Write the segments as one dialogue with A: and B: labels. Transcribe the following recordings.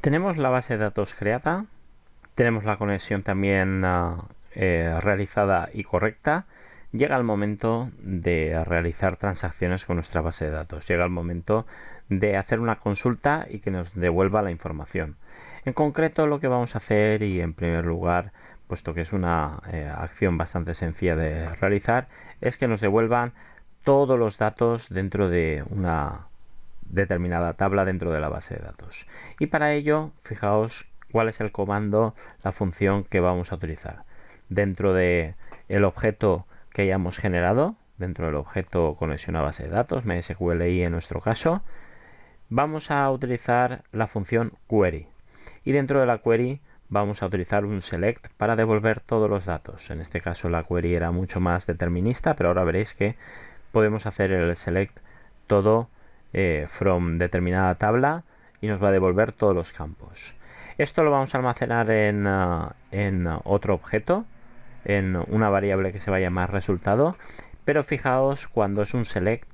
A: Tenemos la base de datos creada, tenemos la conexión también realizada y correcta. Llega el momento de realizar transacciones con nuestra base de datos. Llega el momento de hacer una consulta y que nos devuelva la información. En concreto, lo que vamos a hacer, y en primer lugar, puesto que es una acción bastante sencilla de realizar, es que nos devuelvan todos los datos dentro de una determinada tabla dentro de la base de datos. Y para ello, fijaos cuál es el comando, la función que vamos a utilizar. Dentro de el objeto que hayamos generado, dentro del objeto conexión a base de datos, MySQLi en nuestro caso, vamos a utilizar la función query. Y dentro de la query vamos a utilizar un select para devolver todos los datos. En este caso la query era mucho más determinista, pero ahora veréis que podemos hacer el select todo from determinada tabla y nos va a devolver todos los campos. Esto lo vamos a almacenar en otro objeto, en una variable que se va a llamar resultado, pero fijaos cuando es un select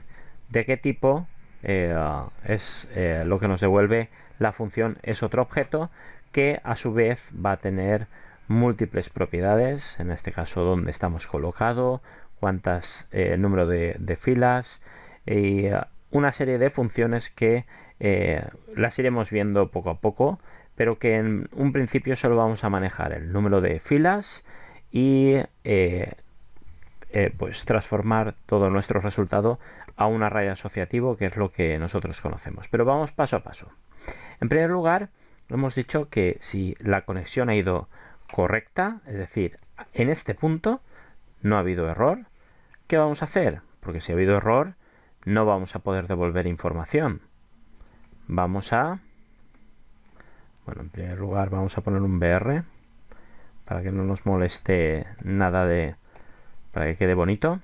A: de qué tipo es lo que nos devuelve la función. Es otro objeto que a su vez va a tener múltiples propiedades, en este caso dónde estamos colocados, cuántas número de filas y una serie de funciones que las iremos viendo poco a poco, pero que en un principio solo vamos a manejar el número de filas y pues transformar todo nuestro resultado a un array asociativo, que es lo que nosotros conocemos. Pero vamos paso a paso. En primer lugar, hemos dicho que si la conexión ha ido correcta, es decir, en este punto no ha habido error, ¿qué vamos a hacer? Porque si ha habido error, no vamos a poder devolver información. Vamos a... Bueno, en primer lugar vamos a poner un BR para que no nos moleste nada de... para que quede bonito.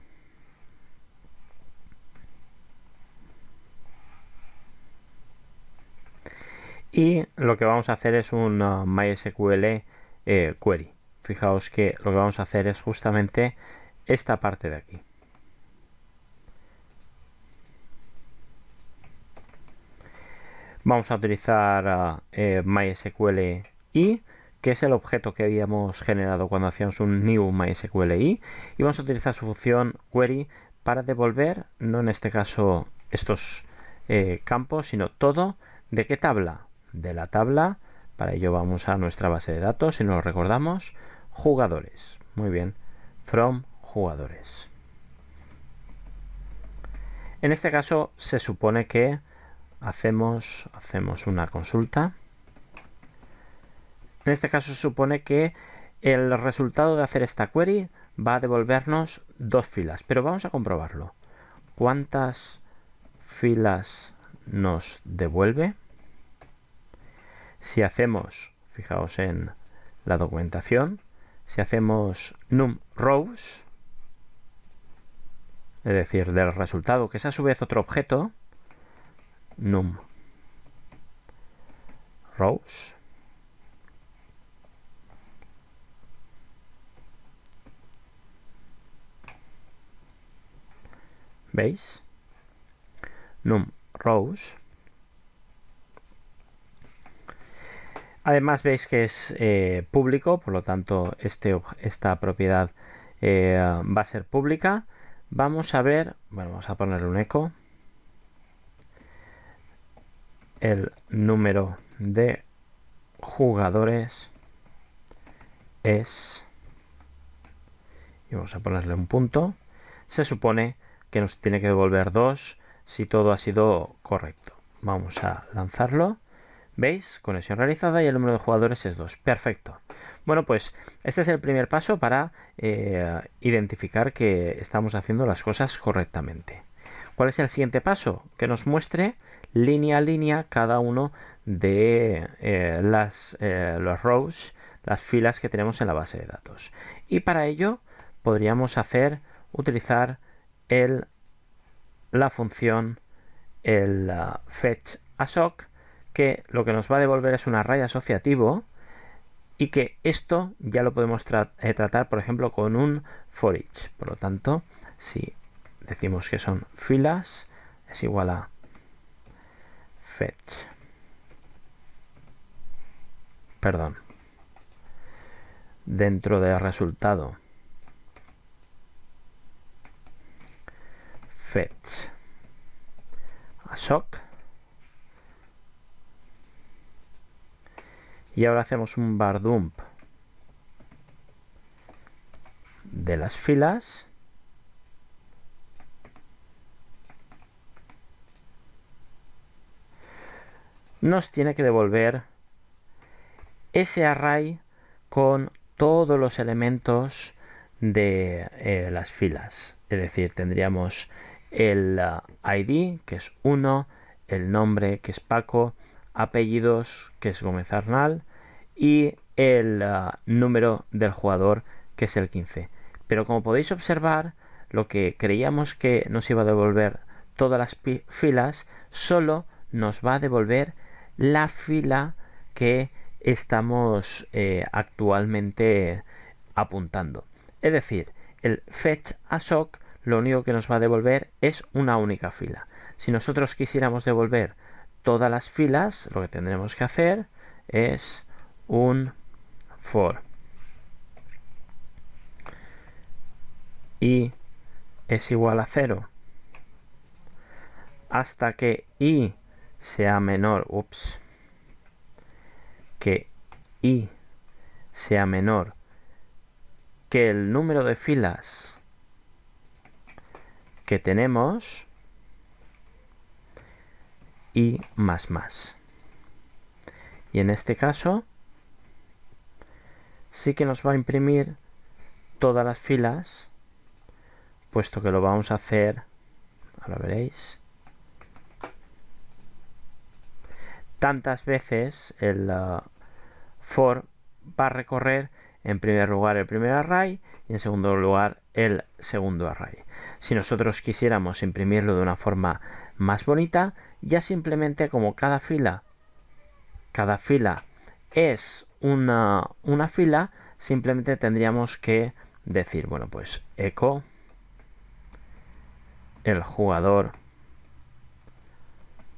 A: Y lo que vamos a hacer es un MySQL query. Fijaos que lo que vamos a hacer es justamente esta parte de aquí. Vamos a utilizar MySQLi, que es el objeto que habíamos generado cuando hacíamos un new MySQLi, y vamos a utilizar su función query para devolver, no en este caso estos campos, sino todo. ¿De qué tabla? De la tabla. Para ello vamos a nuestra base de datos, si nos lo recordamos, jugadores. Muy bien, from jugadores. En este caso se supone que hacemos una consulta. En este caso se supone que el resultado de hacer esta query va a devolvernos dos filas, pero vamos a comprobarlo. ¿Cuántas filas nos devuelve? Si hacemos, fijaos en la documentación, si hacemos num rows, es decir, del resultado, que es a su vez otro objeto, num rows, ¿veis? Num rows. Además veis que es público, por lo tanto esta propiedad va a ser pública. Vamos a ver, bueno, vamos a ponerle un eco. El número de jugadores es, y vamos a ponerle un punto. Se supone que nos tiene que devolver 2 si todo ha sido correcto. Vamos a lanzarlo. ¿Veis? Conexión realizada y el número de jugadores es 2. Perfecto. Bueno, pues este es el primer paso para identificar que estamos haciendo las cosas correctamente. ¿Cuál es el siguiente paso? Que nos muestre línea a línea cada uno de los rows, las filas que tenemos en la base de datos. Y para ello podríamos utilizar la función fetch assoc, que lo que nos va a devolver es un array asociativo, y que esto ya lo podemos tratar, por ejemplo, con un for each. Por lo tanto, si decimos que son filas, es igual a fetch perdón, dentro del resultado fetch assoc, y ahora hacemos un var dump de las filas nos tiene que devolver ese array con todos los elementos de las filas. Es decir, tendríamos el ID, que es 1, el nombre, que es Paco, apellidos, que es Gómez Arnal, y el número del jugador, que es el 15. Pero como podéis observar, lo que creíamos que nos iba a devolver todas las filas, solo nos va a devolver la fila que estamos actualmente apuntando. Es decir, el fetch assoc lo único que nos va a devolver es una única fila. Si nosotros quisiéramos devolver todas las filas, lo que tendremos que hacer es un for i es igual a 0 hasta que i sea menor, que i sea menor que el número de filas que tenemos, y más. Y en este caso sí que nos va a imprimir todas las filas, puesto que lo vamos a hacer, ahora veréis, tantas veces. El for va a recorrer en primer lugar el primer array y en segundo lugar el segundo array. Si nosotros quisiéramos imprimirlo de una forma más bonita, ya simplemente como cada fila es una fila, simplemente tendríamos que decir, bueno, pues echo el jugador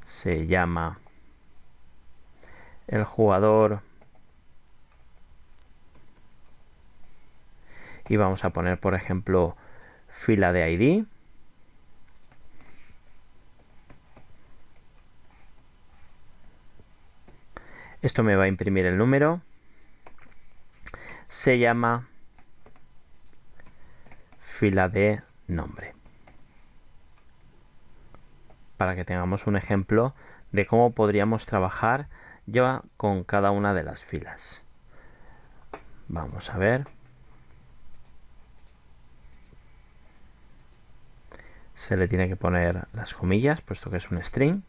A: se llama el jugador y vamos a poner, por ejemplo, fila de ID. Esto me va a imprimir el número. Se llama fila de nombre. Para que tengamos un ejemplo de cómo podríamos trabajar ya con cada una de las filas. Vamos a ver. Se le tiene que poner las comillas, puesto que es un string.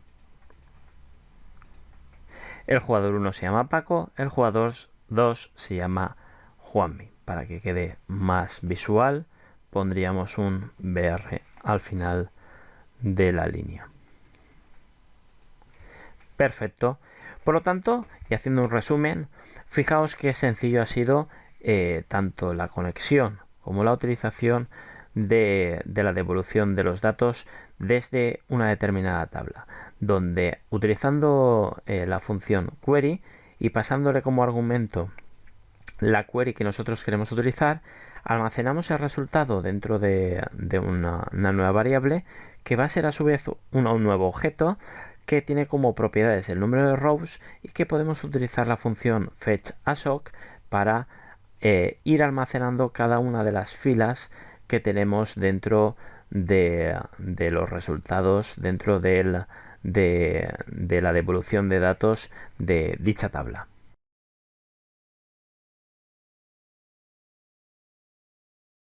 A: El jugador 1 se llama Paco, el jugador 2 se llama Juanmi. Para que quede más visual, pondríamos un BR al final de la línea. Perfecto. Por lo tanto, y haciendo un resumen, fijaos qué sencillo ha sido tanto la conexión como la utilización de la devolución de los datos desde una determinada tabla, donde utilizando la función query y pasándole como argumento la query que nosotros queremos utilizar, almacenamos el resultado dentro de una nueva variable que va a ser a su vez un nuevo objeto que tiene como propiedades el número de rows y que podemos utilizar la función fetch assoc para ir almacenando cada una de las filas que tenemos dentro de los resultados, dentro de la devolución de datos de dicha tabla.